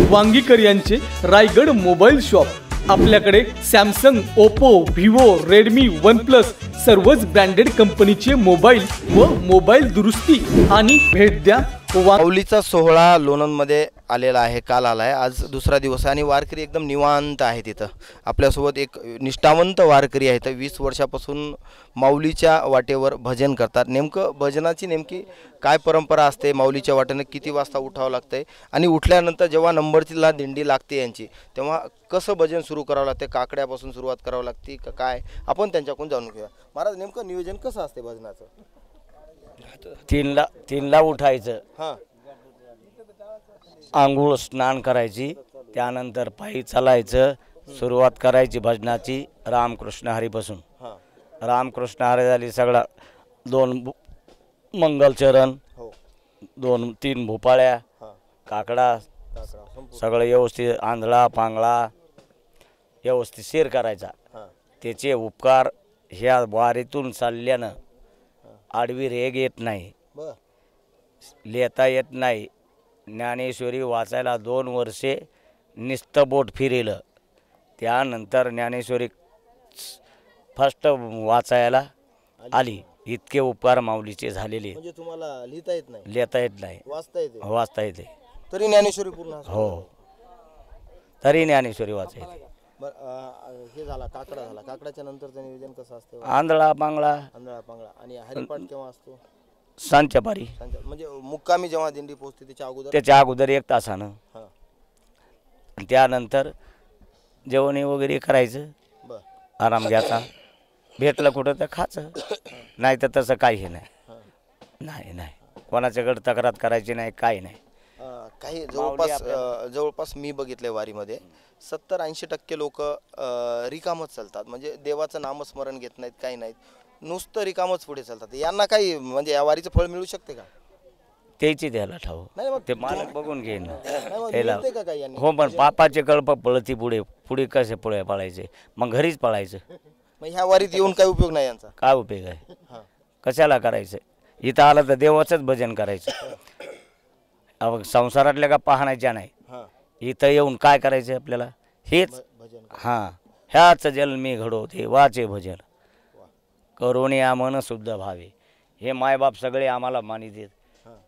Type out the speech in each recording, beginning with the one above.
वांगीकर यांचे Raigad mobile shop. आपल्याकडे Samsung, Oppo, Vivo, Redmi, OnePlus सर्वच ब्रँडेड कंपनीचे मोबाईल व मोबाईल दुरुस्ती आणि भेट द्या। माऊलीचा सोहळा लोणंदमध्ये आलेला आहे, काल आला आहे, आज दुसरा दिवस आहे आणि वारकरी एकदम निवांत आहे। तिथं आपल्यासोबत एक निष्ठावंत वारकरी आहेत, 20 वर्षापासून माऊलीच्या वाटेवर भजन करतात। नेमकं भजनाची नेमकी काय परंपरा असते, माऊलीच्या वाटेने किती वाजता उठावं लागतंय आणि उठल्यानंतर जेव्हा नंबरला दिंडी लागते यांची, तेव्हा कसं भजन सुरू करावं लागते, काकड्यापासून सुरुवात करावं लागते का काय, आपण त्यांच्याकडून जाणून घेऊया। महाराज, नेमकं नियोजन कसं असते भजनाचं? तीनला उठायचं, हां, आंघोळ स्नान करायची, त्यानंतर पायी चालायचं, सुरुवात करायची भजनाची रामकृष्ण हरीपासून। हां, रामकृष्ण हरी झाली, सगळा 2 मंगलचरण, हो, 2-3 भोपाळ्या, हां, काकडा, सगळं व्यवस्थित आंधळा पांगळा व्यवस्थित शेर करायचा। हां, त्याचे उपकार ह्या वारीतून चालल्यानं आडवी रेग येत नाही, बर, लिहिता येत नाही। ज्ञानेश्वरी वाचायला 2 वर्षे नुसतं बोट फिरेलं, त्यानंतर ज्ञानेश्वरी फर्स्ट वाचायला आली। इतके उपकार माऊलीचे झालेले। म्हणजे तुम्हाला लिहिता येत नाही, लिहिता येत नाही, वाचता येते, वाचता येते, तरी ज्ञानेश्वरी पूर्ण असते? हो, तरी ज्ञानेश्वरी वाचायची। बरं, हे झाला काकडा, झाला काकडाच्या नंतरचं नियोजन कसं असतं? आंधळा पांगळा, आंधळा पांगळा आणि हरिपाठ केव्हा असतो? सांच्या पारी, म्हणजे मुक्कामी जेव्हा दिंडी पोहोचते त्याच्या अगोदर? त्याच्या अगोदर 1 तासानं। हां, त्यानंतर जेवणी वगैरे करायचं, बर, आराम घ्यायचा, भेटलं कुठं तर खायचं, नाही तर तसं काही नाही। हां, नाही नाही, कोणाच्याकडे तक्रार करायची नाही, काही नाही। काही जवळपास मी बघितले वारीमध्ये 70-80% लोक रिकामच चालतात, म्हणजे देवाचं नामस्मरण घेत नाहीत, काही नाहीत, नुसतं रिकामच पुढे चालतात। यांना काही म्हणजे या वारीचं फळ मिळू शकते का? त्याची द्यायला ठाव, नाही मग ते मालक बघून घेईन नाही मग त्याला। मिळते का काही यांनी? हो, पण पापाचे कळप पळती पुढे पुढे कसे पुढे पळायचे, मग घरीच पळायचं। मग ह्या वारीत येऊन काही उपयोग नाही यांचा? काय उपयोग आहे, हां, कशाला करायचं? इथं आलं तर देवाचंच भजन करायचं, अहो संसारातल्या का पाहण्याच्या नाही। हां, इथं येऊन काय करायचं आपल्याला, हेच भजन हां, ह्याच जन्मी घडो देवाचे भजन, करुणी आमन शुद्ध भावे। हे मायबाप सगळे आम्हाला मानित आहेत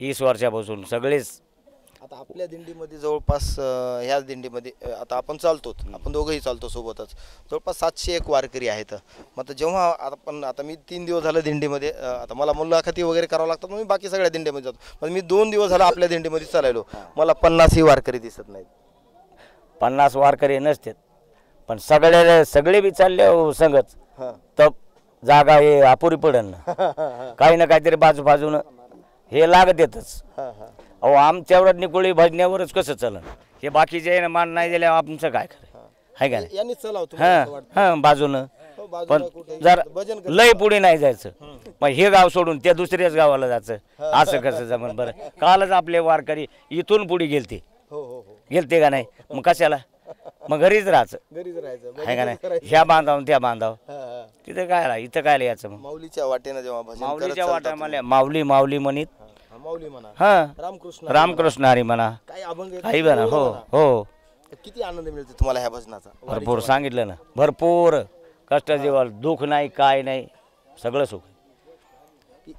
20 वर्षापासून सगळेच। आता आपल्या दिंडीमध्ये जवळपास ह्या दिंडीमध्ये आता आपण चालतो, आपण दोघंही चालतो सोबतच, जवळपास 701 वारकरी आहेत। मग आता जेव्हा आता मी 3 दिवस झालं दिंडीमध्ये, आता मला मुलाखती वगैरे करावं लागतात, मग मी बाकी सगळ्या दिंडीमध्ये जातो, पण मी 2 दिवस झाला आपल्या दिंडीमध्ये चालायलो, मला 50ही वारकरी दिसत नाहीत। 50 वारकरी नसतात, पण सगळे बी चालले संगच, हां, तर जागा हे अपुरी पडेल ना, काही ना काहीतरी बाजूनं हे लागत येतच। हां, हां, अहो आमच्यावर निकोळी भजण्यावरच कसं चलन, हे बाकीचे मान नाही दिले आमचं काय खरं आहे का नाही? यांनी चलाव हां, बाजूनं, पण जर लय पुढे नाही जायचं, मग हे गाव सोडून त्या दुसऱ्याच गावाला जायचं, असं कसं जमन? बरं, कालच आपले वारकरी इथून पुढे गेलते, हो हो हो, गेलते का नाही? मग कशाला, मग घरीच राहायचं आहे का नाही? ह्या बांधावून त्या बांधावं, तिथं काय, इथं काय यायचं? मग माऊलीच्या वाटेनं जेव्हा भजन माऊलीच्या वाट्या मला माऊली म्हणित, माऊली म्हणा, हां, रामकृष्ण हरी म्हणा, काही अभंग काही म्हणा, हो हो, किती आनंद मिळतो तुम्हाला ह्या भजनाचा? भरपूर सांगितलं ना, भरपूर कष्ट जीवाल, दुःख नाही, काय नाही, सगळं सुख।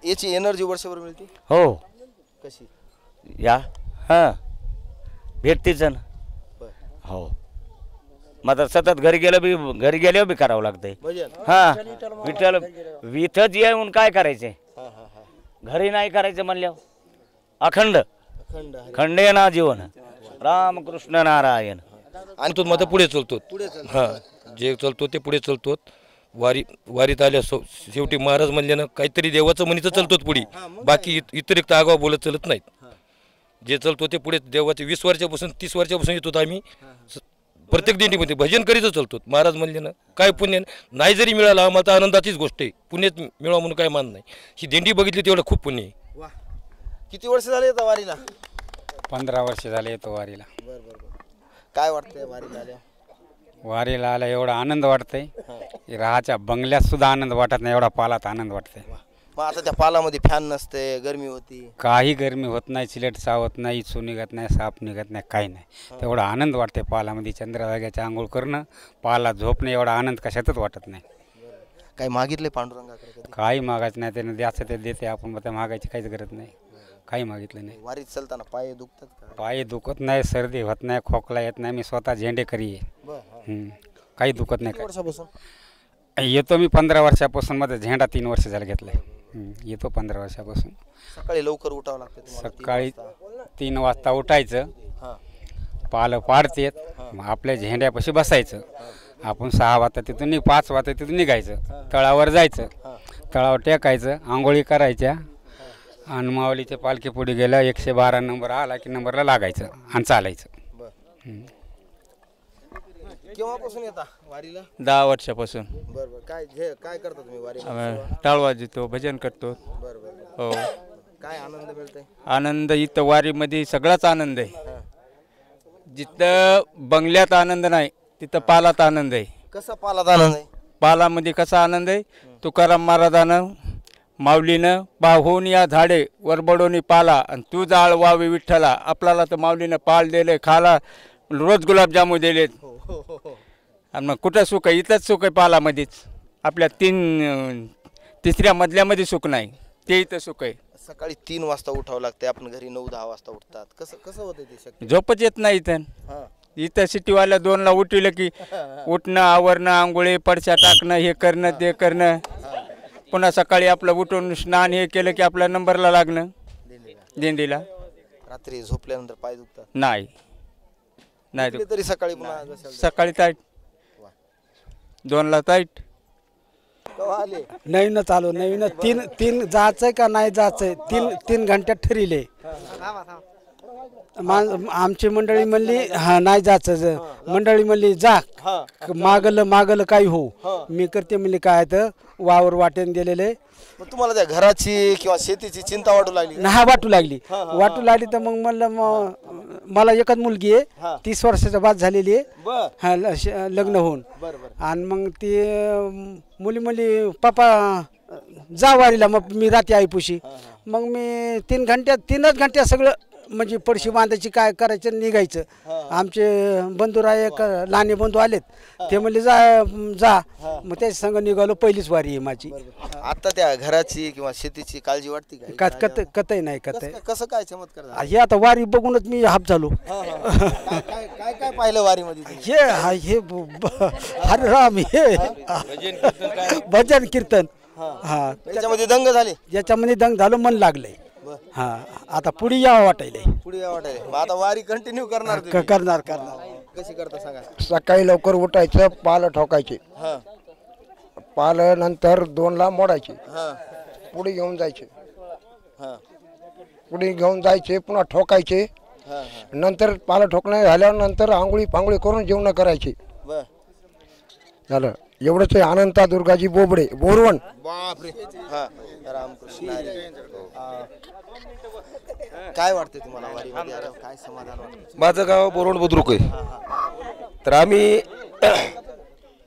याची एनर्जी वर्षभर मिळते? हो, कशी? या हां, भेटतेच ना, हो। मग आता सतत घरी गेल्यावर बी करावं लागतंय हां। विठ्ठल येऊन काय करायचंय, घरी नाही करायचं म्हणल्यावर अखंड खंडे ना जीवन, रामकृष्ण नारायण। आणि तो मग पुढे चालतो, हां, जे चालतो ते पुढे चालतो। वारीत आल्या शेवटी महाराज म्हणले ना, काहीतरी देवाचं म्हणीचं चालतोच पुढे, बाकी इतरिक्त आगाव बोलत चालत नाहीत। जे चालतो ते पुढे देवाचे 20 वर्षापासून 30 वर्षापासून येतो आम्ही, प्रत्येक दिंडीमध्ये भजन करीतच चालतो। महाराज म्हणले ना, काय पुण्य नाही जरी मिळालं आम्हाला तर आनंदाचीच गोष्ट आहे, पुण्यात मिळावं म्हणून काय मान नाही। ही दिंडी बघितली तेवढं खूप पुण्य आहे। किती वर्ष झाले येतं वारीला? 15 वर्ष झाले येतो वारीला। काय वाटतंय वारीला आल्या? वारीला आला एवढा आनंद वाटतंय, राहाच्या बंगल्यात सुद्धा आनंद वाटत नाही, एवढा पालात आनंद वाटतंय। मग आता त्या पालामध्ये फॅन नसते, गरमी होती. काही गरमी होत नाही, चिलट चावत नाही, चू निघत नाही, साप निघत नाही, काही नाही. तेवढा आनंद वाटते पालामध्ये चंद्रभागेच्या आंघोळ करणं, पाला झोपणं, एवढा आनंद कशातच वाटत नाही. काही मागितले पांडुरंगाकडे कधी? काही मागायचं नाही, त्यानं द्यायचं ते देते, आपण त्या मागायची काहीच गरज नाही, काही मागितलं नाही. वारीत चालताना पाय दुखतात का? पाय दुखत नाही, सर्दी होत नाही, खोकला येत नाही, मी स्वतः झेंडेकरी आहे. काही दुखत नाही. किती वर्षापासून? येतो मी 15 वर्षापासून, माझा झेंडा 3 वर्ष झाला घेतलाय. येतो 15 वर्षापासून. सकाळी लवकर उठावं लागतं तुम्हाला? सकाळी 3 वाजता उठायचं, हां पालं पाडतेत, मग आपल्या झेंड्यापाशी बसायचं. आपण 6 वाजता तिथून 5 वाजता तिथून निघायचं, तळावर जायचं, तळावर टेकायचं, आंघोळी करायच्या आणि माऊलीच्या पालखी पुढे गेलं 112 नंबर आला की नंबरला लागायचं आणि चालायचं. केव्हापासून येता वारीला? 10 वर्षापासून. बरोबर. काय करता तुम्ही वारीला? आम्ही टाळ वाजवतो, भजन करतो. बरोबर. हो. काय आनंद मिळतोय? आनंद इथं वारीमध्ये सगळाच आनंद आहे. जिथं बंगल्यात आनंद नाही तिथं पालात आनंद आहे. कसा पालात आनंद आहे? पालामध्ये कसा आनंद आहे? तुकाराम महाराजानं माऊलीनं पाहून या झाडे वरबडोनी पाला आणि तू जाळ वावी विठ्ठला. आपल्याला तर माऊलीनं पाल दिले, खाला रोज गुलाबजामू दिलेत. आणि मग कुठं सुख आहे? इथंच सुख आहे पालामध्येच. आपल्या 3ऱ्या मजल्यामध्ये सुख नाही, ते इथं सुख आहे. सकाळी 3 वाजता उठावं लागते, आपण घरी 9-10 वाजता उठतात. कसं होतं ते शक्य? झोपच येत नाही इथं. इथं सिटीवाल्या 2ला उठवलं की उठणं, आवरणं, आंघोळी, पडशा टाकणं, हे करणं ते करणं. पुन्हा सकाळी आपलं उठून स्नान हे केलं की आपल्या नंबरला लागणं दिंडीला. रात्री झोपल्यानंतर पाय दुखतात? नाही तरी सकाळी पुन्हा सकाळी ताईट, 2ला ताईट. आले नवीन चालू, नवीन तीन जायचंय का नाही जायचंय, 3 घंट्यात ठरले. आमची मंडळी म्हणली हा नाही जायचं, मंडळी म्हणली जा, मागलं काही हो, मी करते म्हणली. काय तर वावर वाटेन दिलेले. तुम्हाला त्या घराची किंवा शेतीची चिंता वाटू लागली? नाही वाटू लागली तर मग म्हणलं मला एकच मुलगी आहे, 30 वर्षाच्या बाद झालेली आहे लग्न होऊन. आणि मग ती मुली पापा जा वारीला. मग मी रात्री आईपुशी. मग मी 3च घंट्यात सगळं म्हणजे पडशी बांधायची, काय करायचं, निघायचं. आमचे बंधुराय लहाने बंधू आलेत, ते म्हणले जा. मग त्याच्या संग निघालो. पहिलीच वारी आहे माझी. आता त्या घराची किंवा शेतीची काळजी वाटते का? कतही नाही, कतही. कसं काय चमत्कार झाला? हे आता वारी बघूनच मी हाप झालो. काय पाहिलं वारीमध्ये? हे हरे राम, हे भजन कीर्तन. हा, त्याच्यामध्ये दंग झाले? याच्यामध्ये दंग झालं, मन लागलंय. हा, आता पुढे यावं वाटायलंय. मग आता वारी कंटिन्यू करणार? करणार. कशी करता सांगा? सकाळी लवकर उठायचं, पाल ठोकायचे, पाल नंतर 2ला मोडायचे, पुढे घेऊन जायचे, पुन्हा ठोकायचे. नंतर पाल ठोकणे झाल्यानंतर आंघोळी पांगोळी करून जेवण करायचे. झालं एवढंच. अनंता दुर्गाजी बोबडे, बोरवण. बापरे. रामकृष्ण. काय वाटते तुम्हाला वारीमध्ये आल्यावर? काय समाधान वाटतं? माझं गाव बोरवण बुद्रुक आहे. तर आम्ही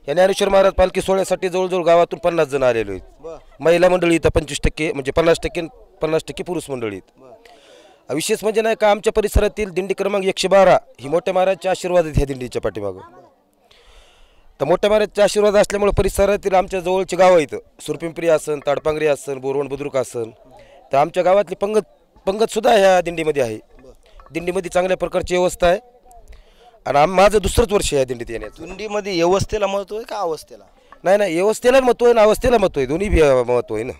या ज्ञानेश्वर महाराज पालखी सोहळ्यासाठी जवळजवळ गावातून 50 जण आलेलो आहेत. महिला मंडळी इथं 25% म्हणजे 50% पुरुष मंडळी आहेत. विशेष म्हणजे नाही का, आमच्या परिसरातील दिंडी क्रमांक 112 ही मोठ्या महाराजचे आशीर्वाद आहेत ह्या दिंडीच्या पाठीमागं. तर मोठ्या महाराजचे आशीर्वाद असल्यामुळे परिसरातील आमच्या जवळची गावं इथं सुरपिंपरी असन, ताडपांगरी असन, बोरवण बुद्रुक असन, तर आमच्या गावातली पंगत सुद्धा ह्या दिंडीमध्ये आहे. दिंडीमध्ये चांगल्या प्रकारची व्यवस्था आहे. आणि माझं 2रंच वर्ष आहे दिंडीत येण्याचं. दिंडीमध्ये व्यवस्थेला महत्व आहे का अवस्थेला? नाही, व्यवस्थेला महत्व आहे ना अवस्थेला महत्व आहे, दोन्ही महत्व आहे ना.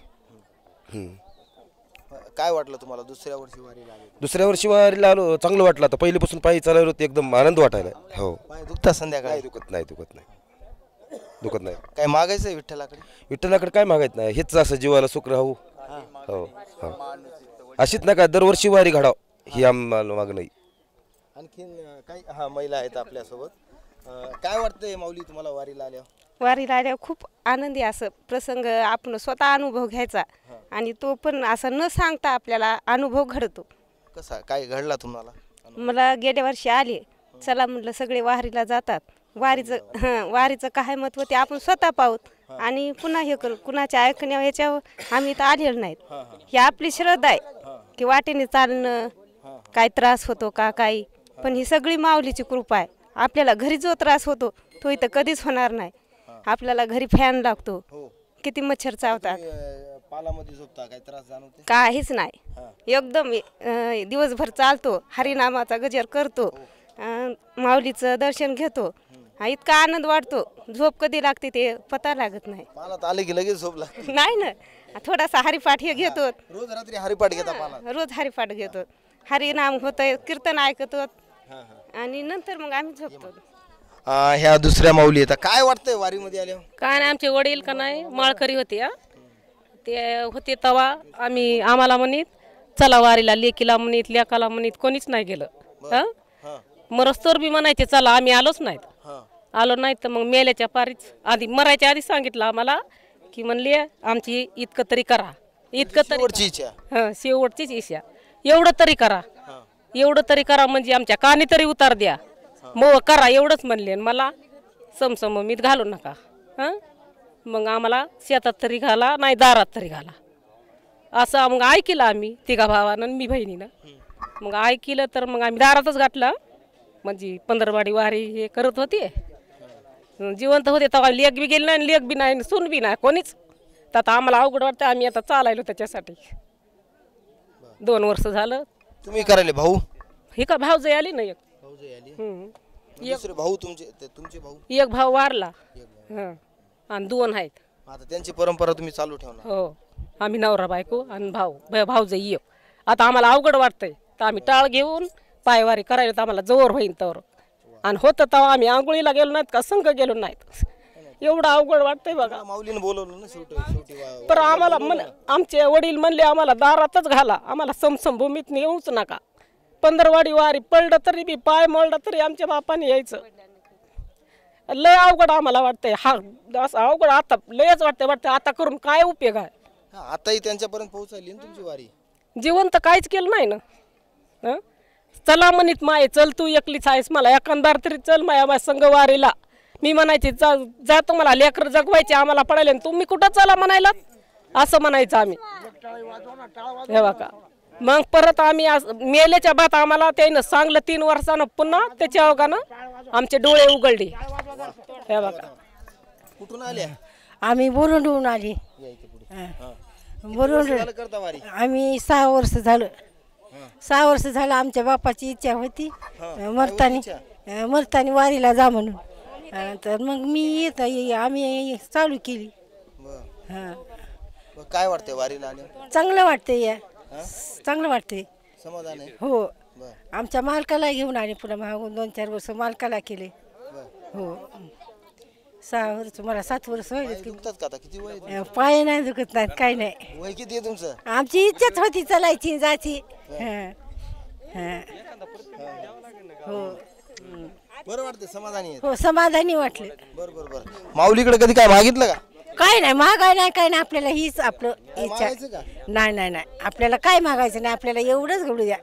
काय वाटलं तुम्हाला दुसऱ्या वर्षी वारीला आले? दुसऱ्या वर्षी वारीला आलो, चांगलं वाटलं. आता पहिल्यापासून पायी चालवलं होतं, एकदम आनंद वाटायला. हो. पाय दुखतात संध्याकाळी? दुखत नाही. काय मागायचं विठ्ठलाकडे? विठ्ठलाकडे काय मागायचं नाही, हेच असं जीवाला सुख राहू. हो. अशीच नका दरवर्षी वारी घडाव, ही आम्हाला मागणं आहे. आणखीन काही महिला आहेत आपल्यासोबत. काय वाटतंय माऊली तुम्हाला वारीला आल्यावर? वारीला आल्यावर खूप आनंदी असं प्रसंग आपण स्वतः अनुभव घ्यायचा आणि तो पण असं न सांगता आपल्याला अनुभव घडतो. कसा काय घडला तुम्हाला? मला गेल्या वर्षी आले, चला म्हटलं सगळे वारीला जातात, वारीचं काय महत्त्व ते आपण स्वतः पाहूत आणि पुन्हा हे करू कुणाच्या ऐकण्या ह्याच्यावर आम्ही तर आलेलो नाहीत. ही आपली श्रद्धा आहे की वाटेने चालणं काय त्रास होतो का काही, पण ही सगळी माऊलीची कृपा आहे. आपल्याला घरी जो त्रास होतो तो इथं कधीच होणार नाही. आपल्याला घरी फॅन लागतो, किती मच्छर चावतात, पालामध्ये झोपता काय त्रास जाणवते? काहीच नाही, एकदम दिवसभर चालतो, हरिनामाचा गजर करतो, माऊलीचं दर्शन घेतो, इतका आनंद वाटतो. झोप कधी लागते ते पता लागत नाही. पालात आले की लगेच झोप लागते? नाही ना, थोडासा हरिपाठ हे घेतो, रोज रात्री हरिपाठ घेता पालात? रोज हरिपाठ घेतो, हरिनाम होतंय, कीर्तन ऐकतो आणि नंतर मग आम्ही झोपतो. ह्या दुसऱ्या माऊली येतात. काय वाटतंय वारीमध्ये आल्यावर? काय नाही, आमचे वडील का नाही माळकरी होते. ते होते तवा आम्हाला म्हणीत चला वारीला, लेकीला म्हणीत लेकाला म्हणीत कोणीच नाही गेलं. मरस्तोर बी म्हणायचे चला, आम्ही आलोच नाहीत. आलो नाहीत तर मग मेल्याच्या पारीच आधी मरायच्या आधी सांगितलं आम्हाला की म्हणले आमची इतकं तरी करा, इतकं तरी शेवटचीच इच्छा, एवढं तरी करा, एवढं तरी करा म्हणजे आमच्या कानी तरी उतार द्या, मग करा एवढंच म्हणले. मला समसमीत घालू नका. मग आम्हाला शेतात तरी घाला, नाही दारात तरी घाला, असं मग ऐकलं आम्ही तिघा भावानं मी बहिणीनं. मग ऐकलं तर मग आम्ही दारातच घातलं. म्हणजे पंधरवाडी वारी हे करत होते, जिवंत होते तेव्हा लेक बी गेली नाही, लेक बी नाही, सून बी नाही कोणीच. तर आता आम्हाला अवघड वाटतं, आम्ही आता चालायलो त्याच्यासाठी. 2 वर्ष झालं. तुम्ही करायले भाऊ? हे का भाऊजाई आली ना एक. दुसरे भाऊ तुमचे भाऊ? एक भाऊ वारला आणि 2 आहेत. आता त्यांची परंपरा तुम्ही चालू ठेवणार? हो, आम्ही नवरा बायको आणि भाऊजाई एक. आता आम्हाला अवघड वाटतंय तर आम्ही टाळ घेऊन पायवारी करायला तर आम्हाला जवळ होईन तर. आणि होतं तेव्हा आम्ही आंघोळीला गेलो नाहीत का संघ गेलो नाहीत. एवढं अवघड वाटतंय बघा. माऊलीने बोलवलं ना शेवटी. पण आम्हाला आमचे वडील म्हणले आम्हाला दारातच घाला, आम्हाला समभूमीत येऊच नका. पंधरवाडी वारी पडलं तरी बी, पाय मोडलं तरी आमच्या बापाने यायचं. लय अवघड आम्हाला वाटतंय. असं अवघड आता लयच वाटतंय आता करून काय उपयोग आहे. आताही त्यांच्यापर्यंत पोहोचली ना तुमची वारी? जिवंत काहीच केलं नाही ना. चला म्हणित माय चल, तू एकलीच आहेस, मला एखादार तरी चल माया संघ वारीला. मी म्हणायचे जा तुम्हाला लेकर जगवायचे, आम्हाला पडायला तुम्ही कुठं चला म्हणायला, असं म्हणायचं आम्ही. हे बघा मग परत आम्ही मेल्याच्या बात आम्हाला त्यानं सांगलं 3 वर्षानं, पुन्हा त्याच्या अवघानं आमचे डोळे उघडले. हे बघा. कुठून आल्या? आम्ही बोरुंडहून आली. बोरुंड आम्ही 6 वर्ष झालं. 6 वर्ष झालं. आमच्या बापाची इच्छा होती मरतानी वारीला जा म्हणून, तर मग मी येत आम्ही चालू केली. काय वाटतंय वारीला आल्यावर? चांगलं वाटतंय या, चांगलं वाटतंय, समाधान आहे. हो. आमच्या मालकाला घेऊन आले, पुन्हा मागून 2-4 वर्ष मालकाला केले. हो, 6 वर्ष, मला 7 वर्ष होईल. पाय नाही दुखत नाहीत, काही नाही. वय किती आहे तुमचं? आमची इच्छाच होती चलायची जायची. हो, बरं वाटतं, समाधानी आहे. हो, समाधानी वाटले. बरोबर. माऊलीकडे कधी काय मागितलं का? काय नाही मागाय नाही, काय नाही. आपल्याला हीच आपलं इच्छा. नाही आपल्याला काय मागायचं नाही, आपल्याला एवढंच घडू द्या.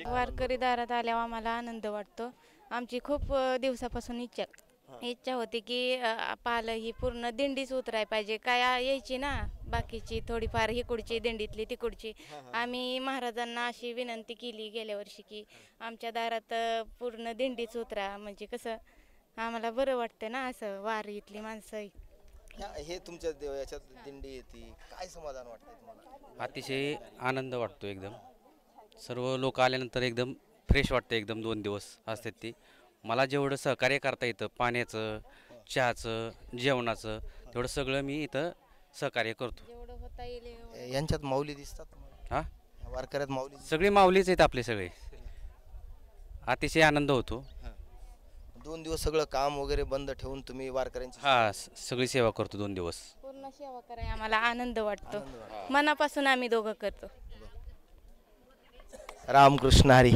वारकरी दारात आल्यावर आम्हाला आनंद वाटतो. आमची खूप दिवसापासून इच्छा होती की पाल ही पूर्ण दिंडीच उतराय पाहिजे. काय यायची ना बाकीची थोडीफार हिकडची दिंडीतली तिकडची. आम्ही महाराजांना अशी विनंती केली गेल्या वर्षी की आमच्या दारात पूर्ण दिंडीच उतरा, म्हणजे कसं आम्हाला बरं वाटतं ना, असं वारीतली माणसं. हे तुमच्या याच्यात दिंडी येते, काय समाधान वाटतं तुम्हाला? अतिशय आनंद वाटतो एकदम. सर्व लोक आल्यानंतर एकदम फ्रेश वाटतं. एकदम 2 दिवस असतात ते. मला जेवढं सहकार्य करता येतं, पाण्याचं, चहाचं, जेवणाचं, तेवढं सगळं मी इथं सहकार्य करतो. यांच्यात माऊली दिसतात? हां, वारकऱ्यात माऊली? सगळे माऊलीच आहेत आपले सगळे. अतिशय आनंद होतो. 2 दिवस सगळं काम वगैरे बंद ठेवून तुम्ही वारकऱ्यांची? सगळी सेवा करतो 2 दिवस. पूर्ण सेवा करायला आम्हाला आनंद वाटतो. मनापासून आम्ही दोघं करतो. रामकृष्ण हरी.